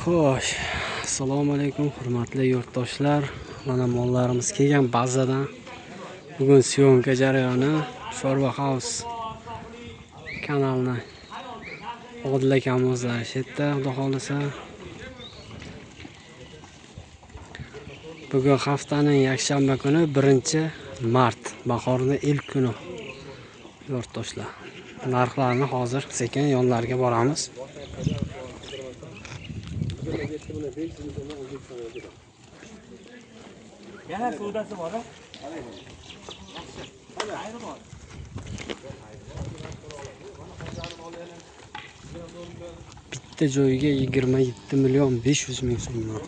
Xo'sh, assalomu alaykum hurmatli yurtdoshlar. Mana mollarimiz kelgan bazadan. Bugun syomka jarayoni Sho'rva House kanalini Odil akamiz o'zlari shetda, xudo xolisa. Bugun haftaning yakshanba kuni 1-mart, bahorning ilk kuni. Yurtdoshlar, narxlarni hozir sekin yonlariga boramiz. Yana suvdasi bor. Bitta joyiga 27 million 500 ming so'mdan.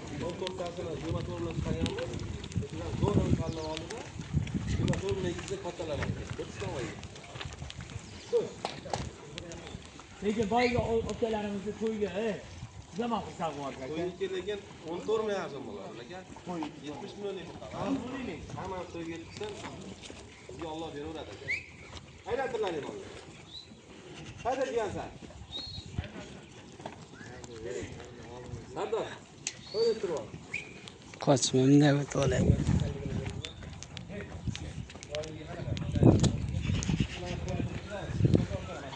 Lekin boyga okalarimizni to'yga, zaman hisob bor aka. To'yga lekin 14 million so'm bo'ladi aka. 70 millionlik bo'ladi. Hamma to'yga yetkazsam, sizga Alloh beraveradi aka. Aylantirlaring bo'ldi. Qayda jiyansan? Sardor, qo'yib tur. Qochmamda o'tolay.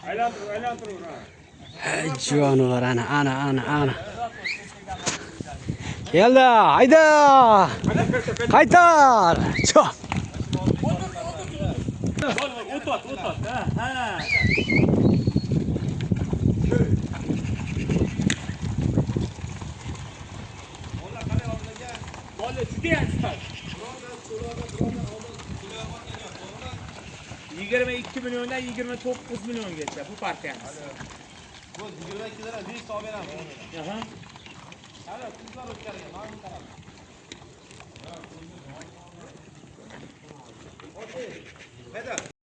Aylantir. Hey jonivar, ana. Keldi, hayda! Qaytar! Cho'p. O't. Ha. Bola juda yaxshi. 22 milliondan 29 milliongacha bu partiyamiz. Bu 22 dan 5 olib beramiz. Aha. Hali qizlar o'tkargan, ma'lum qarab. Okey. Qayda?